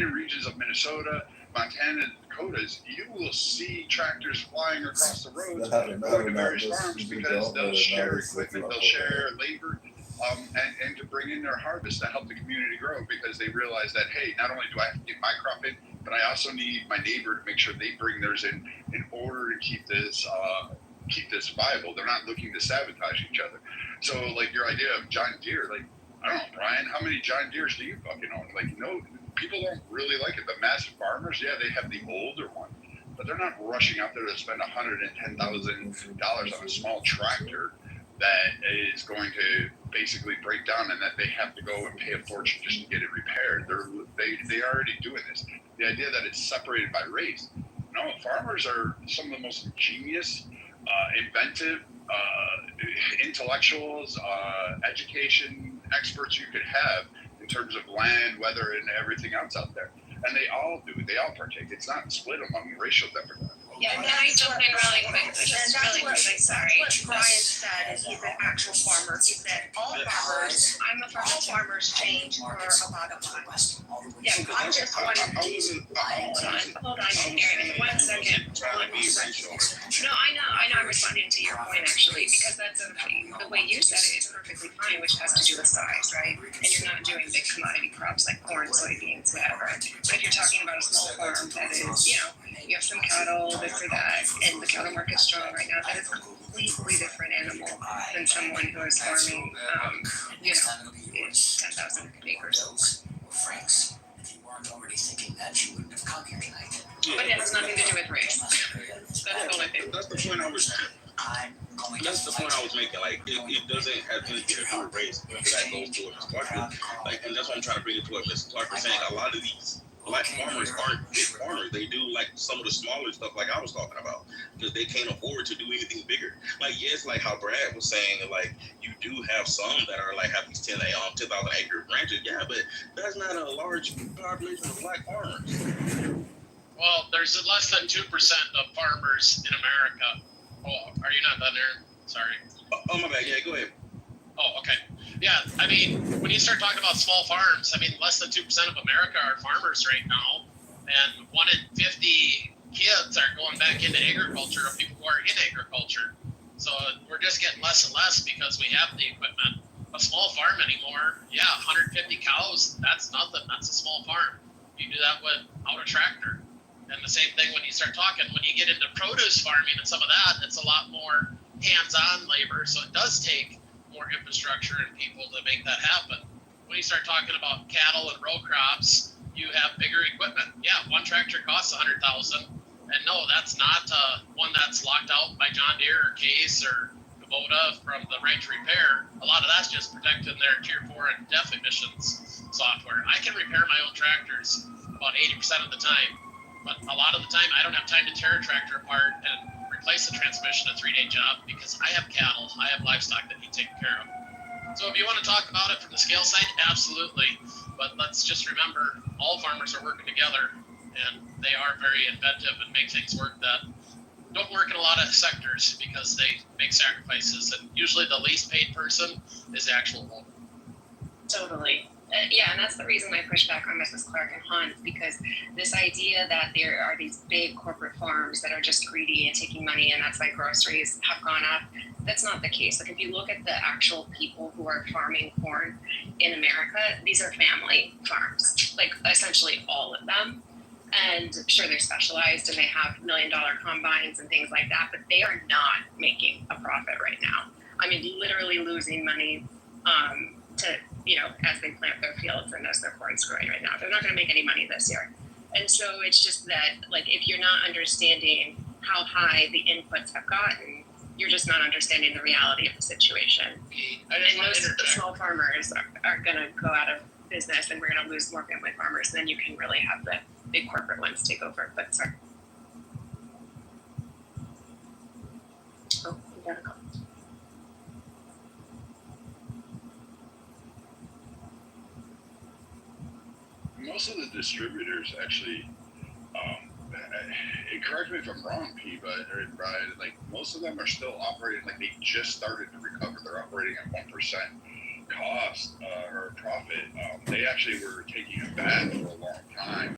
regions of Minnesota, Montana, Dakotas, you will see tractors flying across the roads going to various farms because they'll share equipment, they'll share labor, and to bring in their harvest to help the community grow because they realize that, hey, not only do I have to get my crop in, but I also need my neighbor to make sure they bring theirs in order to keep this viable. They're not looking to sabotage each other. So, like, your idea of John Deere, like, I don't know, Brian, how many John Deeres do you fucking own? Like, no, people don't really like it. The massive farmers, yeah, they have the older one, but they're not rushing out there to spend $110,000 on a small tractor that is going to basically break down and that they have to go and pay a fortune just to get it repaired. They are already doing this. The idea that it's separated by race. No, farmers are some of the most ingenious, inventive, intellectuals, education experts you could have in terms of land, weather, and everything else out there. And they all do. They all partake. It's not split among racial demographics. Yeah, can I jump in really quick? Just really quickly, sorry. What Brian said is he's an actual farmer. He said all farmers, all farmers change for about a month. Yeah, I just wanted to, Hold on, Aaron, 1 second. No, I know, I'm responding to your point actually, because that's the way you said it is perfectly fine, which has to do with size, right? And you're not doing big commodity crops like corn, soybeans, whatever. But if you're talking about a small farm that is, you have some cattle, this or that, and the cattle market's strong right now, that is a completely different animal than someone who is farming, 10,000 acres. Franks, if you weren't already thinking that, you wouldn't have come here tonight. But it has nothing to do with race. That's the only thing. That's the point I was making. Like, it doesn't have anything to do with race. That goes to what Mr. Clark is. Like, and that's why I'm trying to bring it to what Mr. Clark was saying. A lot of these black farmers aren't big farmers. They do like some of the smaller stuff like I was talking about because they can't afford to do anything bigger. Like, yes, like how Brad was saying, like, you do have some that are like have these 10,000 acre ranches. Yeah, but that's not a large population of black farmers. Well, there's less than 2% of farmers in America. Oh, are you not done there? Sorry. Oh, my bad. Yeah, go ahead. Oh, okay. Yeah, I mean, when you start talking about small farms, I mean, less than 2% of America are farmers right now, and 1 in 50 kids are going back into agriculture of people who are in agriculture. So we're just getting less and less because we have the equipment. A small farm anymore, 150 cows, that's nothing. That's a small farm. You do that without a tractor. And the same thing when you start talking, when you get into produce farming and some of that, it's a lot more hands-on labor. So it does take more infrastructure and people to make that happen. When you start talking about cattle and row crops, you have bigger equipment. Yeah, one tractor costs $100,000, and no, that's not one that's locked out by John Deere or Case or Kubota from the right to repair. A lot of that's just protecting their Tier 4 and DEF emissions software. I can repair my own tractors about 80% of the time, but a lot of the time I don't have time to tear a tractor apart and replace the transmission a 3-day job because I have cattle, I have livestock that need taken care of. So if you want to talk about it from the scale side, absolutely. But let's just remember, all farmers are working together, and they are very inventive and make things work that don't work in a lot of sectors because they make sacrifices. And usually the least paid person is the actual owner. Totally. Yeah, and that's the reason I push back on Mrs. Clark and Hunt, because this idea that there are these big corporate farms that are just greedy and taking money, and that's why groceries have gone up, that's not the case. Like, if you look at the actual people who are farming corn in America, these are family farms, like essentially all of them. And sure, they're specialized and they have $1 million combines and things like that, but they are not making a profit right now. I mean, literally losing money as they plant their fields and as their corn's growing right now. They're not going to make any money this year. And so it's just that, like, if you're not understanding how high the inputs have gotten, you're just not understanding the reality of the situation. And most of the small farmers are going to go out of business, and we're going to lose more family farmers. And then you can really have the big corporate ones take over. But sorry. Oh, you got a call. Most of the distributors actually, correct me if I'm wrong, P, or Brian, like most of them are still operating like they just started to recover. They're operating at 1%. cost or profit, they actually were taking a bath for a long time.